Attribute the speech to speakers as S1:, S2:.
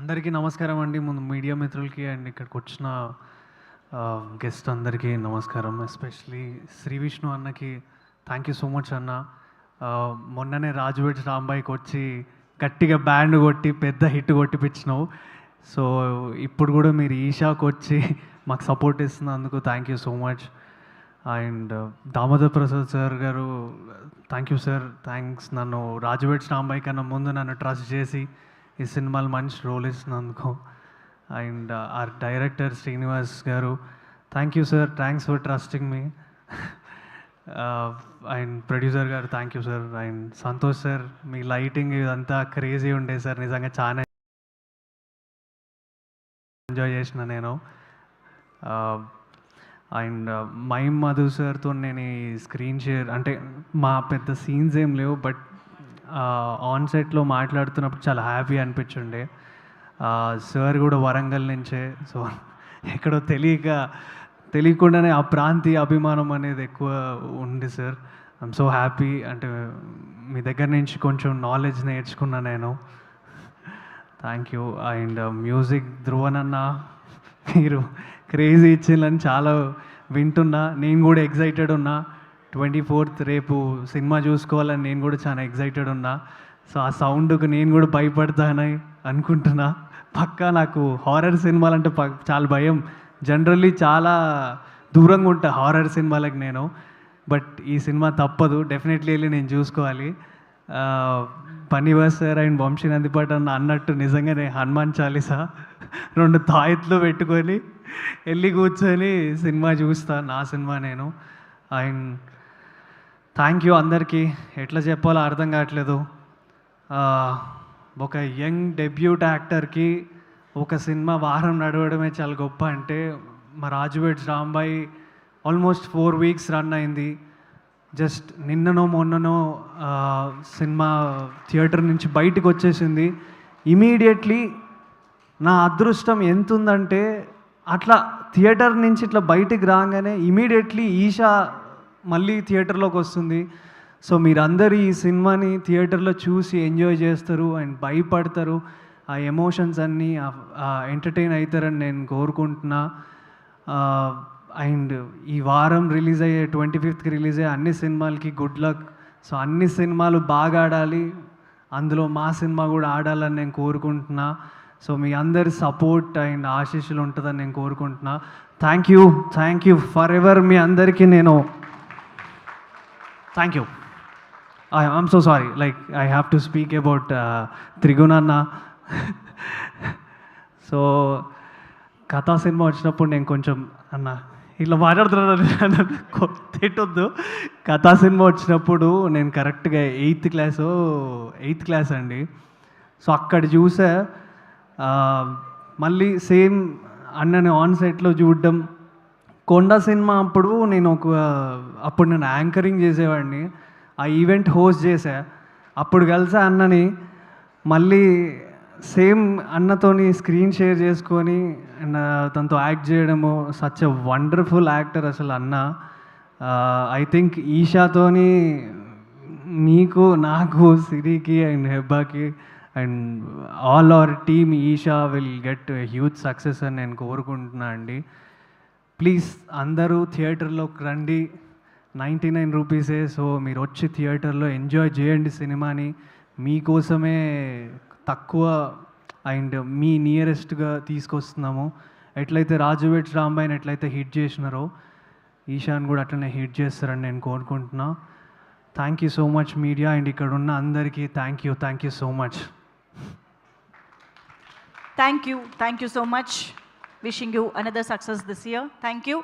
S1: అందరికీ నమస్కారం అండి. ముందు మీడియా మిత్రులకి అండ్ ఇక్కడికి వచ్చిన గెస్ట్ అందరికీ నమస్కారం. ఎస్పెషలీ శ్రీ విష్ణు అన్నకి థ్యాంక్ యూ సో మచ్ అన్న. మొన్ననే రాజు వెడ్స్ రాంబాయికి వచ్చి గట్టిగా బ్యాండ్ కొట్టి పెద్ద హిట్ కొట్టిపించినావు. సో ఇప్పుడు కూడా మీరు ఈషాకి వచ్చి మాకు సపోర్ట్ ఇస్తున్నందుకు thank you so much. And Damodar Prasad sir garu thank you sir. Thanks, నన్ను రాజు వెడ్స్ రాంబాయి కన్నా ముందు నన్ను ట్రస్ట్ చేసి ఈ సినిమాలు మంచి రోల్ ఇస్తున్నందుకు. And R director Srinivas garu thank you sir, thanks for trusting me. And producer garu thank you sir. And Santosh sir, మీ లైటింగ్ ఇదంతా క్రేజీ ఉండే సార్, నిజంగా చాలా ఎంజాయ్ చేసిన నేను. అండ్ మైమ్ మధు సార్తో నేను ఈ స్క్రీన్ షేర్ అంటే మా పెద్ద సీన్స్ ఏం లేవు, బట్ ఆన్ సెట్లో మాట్లాడుతున్నప్పుడు చాలా హ్యాపీ అనిపించుండే. సార్ కూడా వరంగల్ నుంచే, సో ఎక్కడో తెలియకుండానే ఆ ప్రాంతీయ అభిమానం అనేది ఎక్కువ ఉంది సార్. I'm so happy. అంటే మీ దగ్గర నుంచి కొంచెం నాలెడ్జ్ నేర్చుకున్నా నేను. Thank you. అండ్ మ్యూజిక్ ధ్రువనన్న, మీరు క్రేజీ ఇచ్చిందని చాలా వింటున్నా. నేను కూడా ఎగ్జైటెడ్ ఉన్నా. 24th రేపు సినిమా చూసుకోవాలని నేను కూడా చాలా ఎగ్జైటెడ్ ఉన్నా. సో ఆ సౌండ్కి నేను కూడా భయపడతానని అనుకుంటున్నా. పక్కా నాకు హారర్ సినిమాలంటే చాలా భయం. జనరల్లీ చాలా దూరంగా ఉంటా హారర్ సినిమాలకు నేను. బట్ ఈ సినిమా తప్పదు, డెఫినెట్లీ వెళ్ళి నేను చూసుకోవాలి. పనివాస్ సార్ అండ్ వంశీ నందిపాట అన్నట్టు నిజంగానే హనుమాన్ చాలీసా 2 తాయెత్తులు పెట్టుకొని వెళ్ళి కూర్చొని సినిమా చూస్తా, నా సినిమా నేను. అండ్ థ్యాంక్ యూ అందరికీ. ఎట్లా చెప్పాలో అర్థం కావట్లేదు. ఒక యంగ్ డెబ్యూట్ యాక్టర్కి ఒక సినిమా వారం నడవడమే చాలా గొప్ప. అంటే మా Raju weds Rambai almost 4 weeks run అయింది. జస్ట్ నిన్ననో మొన్ననో సినిమా థియేటర్ నుంచి బయటకు వచ్చేసింది. ఇమీడియట్లీ నా అదృష్టం ఎంత ఉందంటే, అట్లా థియేటర్ నుంచి ఇట్లా బయటికి రాగానే ఇమీడియట్లీ ఈషా మళ్ళీ థియేటర్లోకి వస్తుంది. సో మీరందరూ ఈ సినిమాని థియేటర్లో చూసి ఎంజాయ్ చేస్తారు అండ్ భయపడతారు. ఆ ఎమోషన్స్ అన్నీ ఎంటర్టైన్ అవుతారని నేను కోరుకుంటున్నా. అండ్ ఈ వారం రిలీజ్ అయ్యే 25th రిలీజ్ అయ్యే అన్ని సినిమాలకి గుడ్ లక్. సో అన్ని సినిమాలు బాగా ఆడాలి, అందులో మా సినిమా కూడా ఆడాలని నేను కోరుకుంటున్నా. సో మీ అందరి సపోర్ట్ అండ్ ఆశీస్సులు ఉంటుందని నేను కోరుకుంటున్నా. Thank you forever. మీ అందరికీ నేను thank you. I'm so sorry, like I have to speak about త్రిగుణన్న. సో కథా సినిమా వచ్చినప్పుడు నేను కొంచెం అన్న ఇట్లా మాట్లాడుతున్నాను, తిట్టొద్దు. కథా సినిమా వచ్చినప్పుడు నేను కరెక్ట్గా 8th క్లాస్ అండి. సో అక్కడ చూసా. మళ్ళీ సేమ్ అన్నని ఆన్ సెట్లో చూడడం. కొండ సినిమా అప్పుడు అప్పుడు నేను యాంకరింగ్ చేసేవాడిని. ఆ ఈవెంట్ హోస్ట్ చేశా. అప్పుడు కలిసా అన్నని. మళ్ళీ సేమ్ అన్నతోని స్క్రీన్ షేర్ చేసుకొని తనతో యాక్ట్ చేయడము. సచ్ ఎ వండర్ఫుల్ యాక్టర్ అసలు అన్న. ఐ థింక్ ఈషాతోని మీకు, నాకు, సిరికి అండ్ హెబ్బాకి and all our team Esha will get huge success అని నేను కోరుకుంటున్నా అండి. ప్లీజ్ అందరూ థియేటర్లోకి రండి. 99 రూపీసే. సో మీరు వచ్చి థియేటర్లో ఎంజాయ్ చేయండి సినిమాని. మీకోసమే తక్కువ అండ్ మీ నియరెస్ట్గా తీసుకొస్తున్నాము. ఎట్లయితే రాజు వెడ్స్ రాంబాయిని ఎట్లయితే హిట్ చేసినారో ఈషాన్ కూడా అట్లనే హిట్ చేస్తారని నేను కోరుకుంటున్నా. Thank you so much media and ఇక్కడ ఉన్న అందరికీ thank you so much.
S2: Thank you so much. Wishing you another success this year. Thank you.